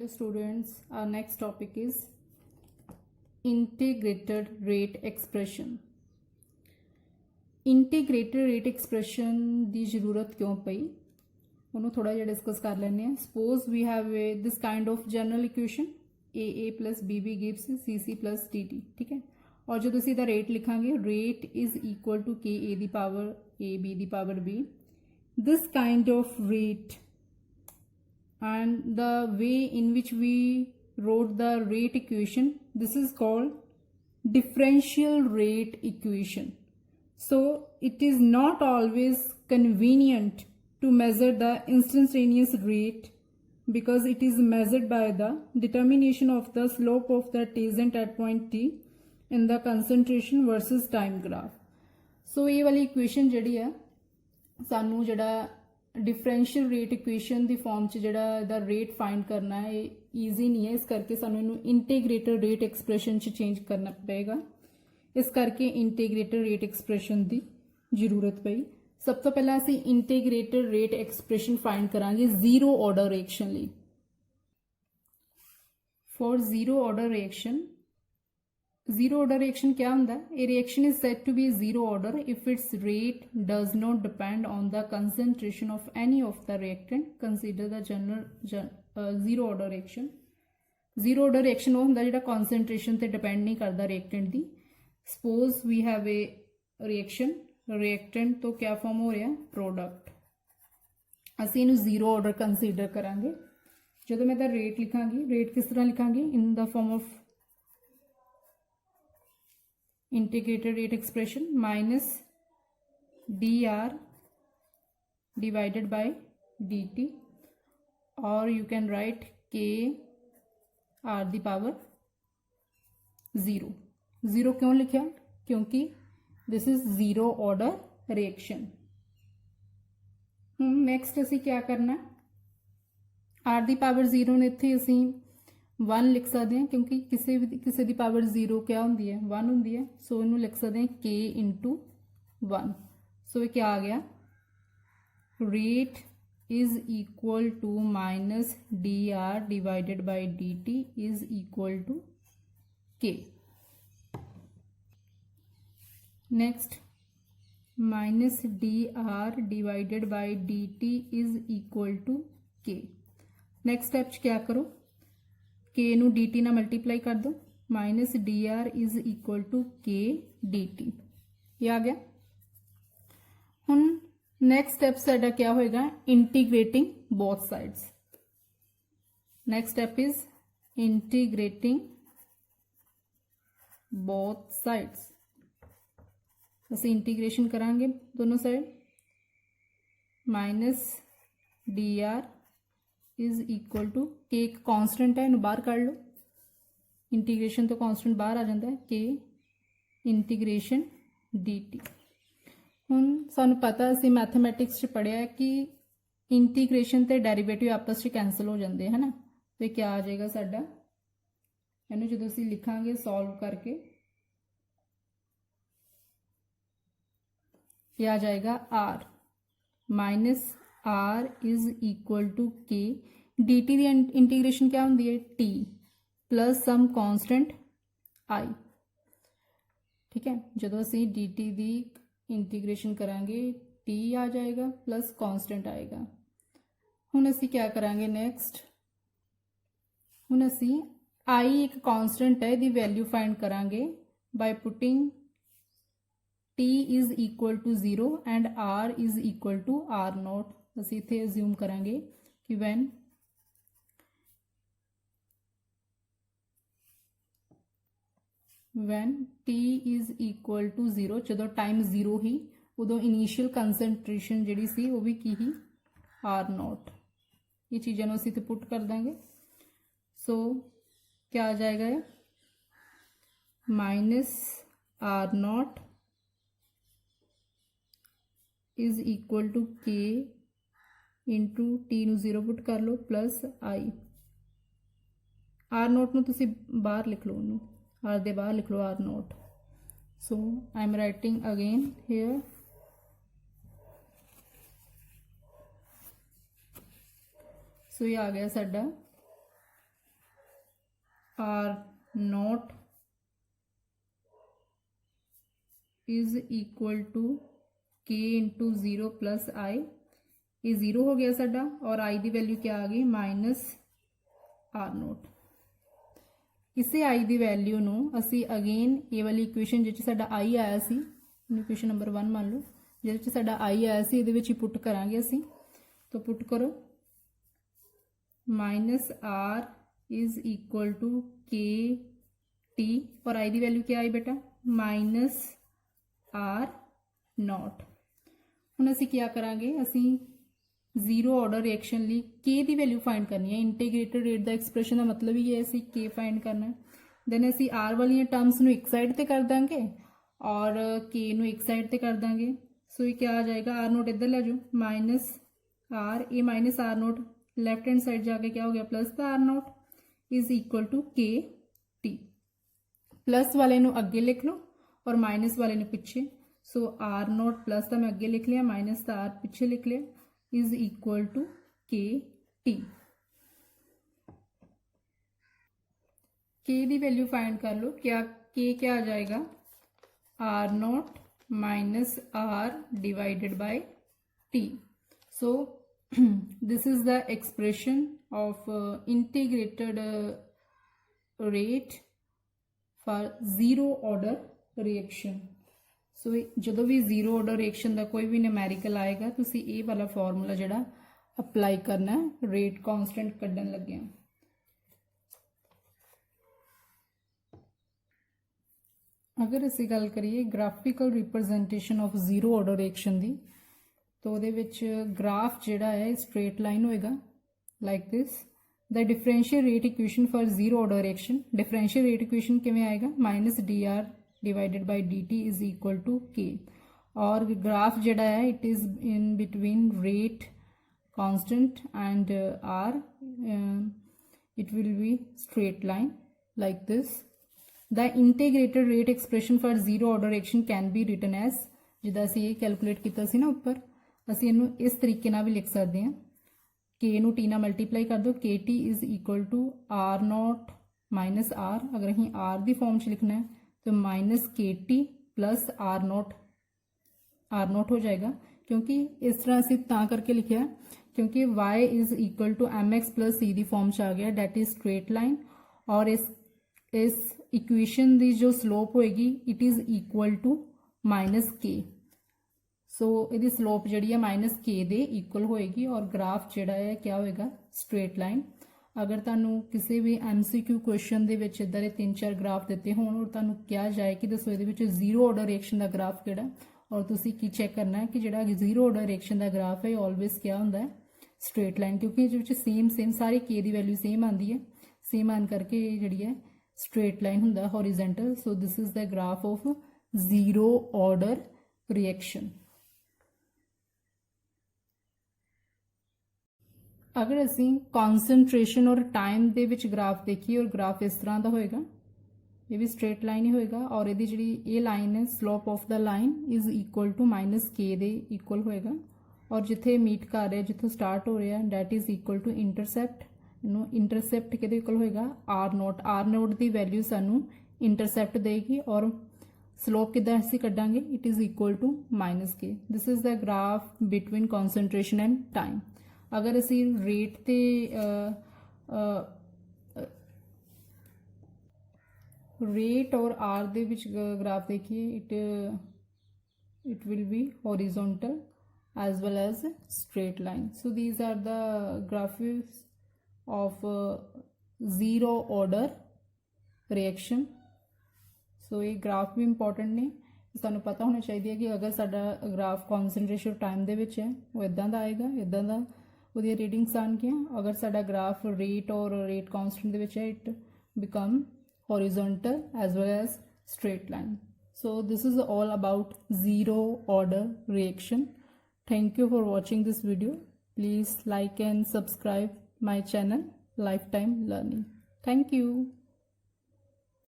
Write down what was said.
Hello students, our next topic is integrated rate expression. Integrated rate expression ਦੀ ਜ਼ਰੂਰਤ ਕਿਉਂ ਪਈ ਉਹਨੂੰ ਥੋੜਾ ਜਿਹਾ ਡਿਸਕਸ ਕਰ ਲੈਂਦੇ ਹਾਂ. Suppose we have this kind of general equation AA plus BB gives CC plus DT. ठीक है, और जो ਅਸੀਂ ਇਹਦਾ ਰੇਟ ਲਿਖਾਂਗੇ rate is equal to KA the power A B the power B. This kind of rate and the way in which we wrote the rate equation, this is called differential rate equation. So it is not always convenient to measure the instantaneous rate because it is measured by the determination of the slope of the tangent at point T in the concentration versus time graph. So ये वाली equation ਜਿਹੜੀ ਹੈ ਸਾਨੂੰ ਜਿਹੜਾ differential rate equation की form च जिहड़ा इहदा रेट फाइंड करना है ईजी नहीं है, इस करके सानू इहनूं इंटीग्रेटेड रेट एक्सप्रैशन च चेंज करना पएगा. इस करके इंटीग्रेटेड रेट एक्सप्रैशन की जरूरत पई. सब तो पहला असीं इंटीग्रेटेड रेट एक्सप्रैशन फाइंड करांगे जीरो ऑर्डर रिएक्शन लई. For zero order reaction, zero order reaction क्या होंदा है? A reaction is said to be zero order if its rate does not depend on the concentration of any of the reactant. Consider the general zero order reaction. Zero order reaction वो होंदा जिहड़ा concentration ते depend नहीं करदा reactant the. Suppose we have a reaction, reactant तो क्या form हो रहा है? Product. ਅਸੀਂ ਇਹਨੂੰ zero order consider करांगे. ਜਦੋਂ मैं ਇਹਦਾ rate लिखांगी, rate किस तरह लिखांगी? In the form of integrated rate expression minus dr divided by dt, or you can write k r the power 0. Zero क्यों लिखा? क्योंकि this is zero order reaction. Next असी क्या करना? r ਦੀ पावर 0 ने इत्थे असी 1 लिख सकते हैं क्योंकि किसी की पावर 0 क्या होंगी है? 1 होंगी है. सो इनू लिख सकते हैं k इंटू 1. सो ये क्या आ गया? Rate is equal to minus D R divided by D T is equal to k. Next minus D R divided by D T is equal to k. Next step क्या करो? के नू D T ना multiply कर दो. Minus D R is equal to K D T. ये आ गया. हुण नैक्सट स्टैप साडा क्या होएगा? Integrating both sides. Next step is integrating both sides. असीं इंटीग्रेशन करांगे दोनों side. Minus D R is equal to K एक कॉन्स्टेंट है, इन्हूं बाहर कढ़ लो. इंटीग्रेशन तो कॉन्स्टेंट बाहर आ जाता है. के इंटीग्रेशन डी टी. हुण सानूं पता असीं मैथमैटिक्स पढ़िया है कि इंटीग्रेशन ते डेरीवेटिव आपस में कैंसल हो जाते हैं ना. तो क्या आ जाएगा साडा? इहनूं जदों असीं लिखांगे सॉल्व करके क्या आ जाएगा? R minus R is equal to K. D T की इंटीग्रेशन क्या होंगी है? टी प्लस सम कॉन्स्टेंट आई. ठीक है, जो असी डी टी की इंटीग्रेशन करांगे टी आ जाएगा प्लस कॉन्स्टेंट आएगा. हुण असी क्या करांगे? नेक्स्ट हुण असी आई एक कॉन्स्टेंट है, दी वैल्यू फाइंड करांगे by putting t is equal to 0 and r is equal to r naught. ਅਸੀਂ इत्थे अज्यूम करांगे कि when t is equal to 0, ਜਦੋਂ टाइम 0 ही उदों इनीशियल कंसनट्रेशन जिहड़ी सी वो भी की ही r नॉट. ये चीज़ों को असीं पुट कर देंगे. सो क्या आ जाएगा? Minus r naught is equal to k into t नू 0 पुट कर लो प्लस आई. आर नोट नू तुसी बाहर लिख लो, आर दे बाहर लिख लो r naught. So I am writing again here. So ये आ गया साडा R naught is equal to K into 0 plus I, ये 0 हो गया साडा और I की वैल्यू क्या आ गई माइनस R naught। इसे I की वैल्यू नू असी अगेन ये वाली इक्वेशन जिस साडा I आया सी, इक्वेशन नंबर 1 मान लो, जिस साडा I आया सी इहदे विच ही पुट करांगे असी। तो पुट करो minus R is equal to K T और I की वैल्यू क्या आई बेटा माइनस R नॉट। हुण असी क्या करांगे, असी जीरो ऑर्डर रिएक्शन लिए के की वैल्यू फाइंड करनी है। इंटीग्रेटेड रेट का एक्सप्रैशन का मतलब ही है असी के फाइंड करना है। दैन असी आर वाली टर्म्स नू एक साइड ते कर देंगे और के नू एक साइड ते कर देंगे। सो ये क्या आ जाएगा, आर नोट इधर ले जाओ minus R, a minus R naught left hand side जाके क्या हो गया plus the R naught is equal to K T. Plus वाले नू अगे लिख लो और माइनस वाले ने पिछे। सो आर नोट प्लस का मैं अगे लिख लिया, माइनस का आर पिछे लिख लिया, is equal to K T. के की वैल्यू फाइंड कर लो, क्या के क्या आ जाएगा r naught minus r divided by t. So this is the expression of integrated rate for zero order reaction. So जो भी जीरो ऑर्डर रिएक्शन का कोई भी न्यूमेरिकल आएगा तुसी ये वाला फॉर्मूला जिहड़ा अप्लाई करना है रेट कांस्टेंट कड्डन लगे। अगर असी गल करिए graphical representation of zero order reaction की, तो उहदे विच ग्राफ जिहड़ा है स्ट्रेट लाइन होएगा like this. The differential rate equation for zero order reaction, differential rate equation किवें आएगा minus D R divided by D T is equal to K. और ग्राफ जिहड़ा है it is in between rate constant and R, it will be straight line like this. The integrated rate expression for zero order reaction can be written as, जिद्दां असीं ये calculate किया सी ना उपर, असीं इहनूं इस तरीके नाल भी लिख सकते हैं, के नू टी नाल मल्टीप्लाई कर दो, K T is equal to R naught minus R. अगर असीं आर की फॉर्म च लिखना है तो माइनस के टी प्लस आर नॉट हो जाएगा। क्योंकि इस तरह असीं तां करके लिखा क्योंकि y is equal to m x plus c की फॉर्म च आ गया, डैट इज स्ट्रेट लाइन। और इस इक्वेशन की जो स्लोप होएगी it is equal to minus K. So इसकी स्लोप जी माइनस के दे इक्वल होएगी और ग्राफ जोड़ा है क्या होएगा स्ट्रेट लाइन। अगर तुहानू किसी भी MCQ क्वेश्चन के इदां दे 3-4 ग्राफ दिते होण और तुहानू कहा जाए कि दसो ये जीरो ऑर्डर रिएक्शन का ग्राफ किहड़ा, और तुसी की चैक करना है कि जिहड़ा जीरो ऑर्डर रिएक्शन का ग्राफ है ऑलवेज क्या हुंदा है स्ट्रेट लाइन, क्योंकि ये सेम सारे के की वैल्यू सेम आती है, सेम आन करके जी है स्ट्रेट लाइन हुंदा horizontal. So this is the graph of zero order reaction. अगर असी कॉन्सनट्रेशन और टाइम दे विच ग्राफ देखिए और ग्राफ इस तरह का होएगा, ये भी स्ट्रेट लाइन ही होएगा और ये जी ये लाइन है slope of the line is equal to minus K दे इक्वल होएगा, और जिथे मीट कर रहा है जिथों स्टार्ट हो रहा है that is equal to intercept. Intercept किहदे इक्वल होएगा आर नोट की वैल्यू सानू इंटरसैप्ट देगी और स्लोप किद्दां असीं कड्डांगे it is equal to minus k. This is the graph between concentration and time. अगर असी रेट ते रेट और आर दे विच ग्राफ देखिए it will be horizontal as well as straight line. So these are the graphics of zero order reaction. So ये graph भी important ने, सानू पता होना चाहिए कि अगर साडा ग्राफ कॉन्सनट्रेशन टाइम दे विच है वो इदां दा आएगा, इदां दा उहदी रीडिंग्स आउणगियां। अगर साडा ग्राफ रेट और रेट कांस्टेंट दे विच है it become horizontal as well as straight line. So this is all about zero order reaction. Thank you for watching this video. Please like and subscribe my channel Lifetime Learning. Thank you.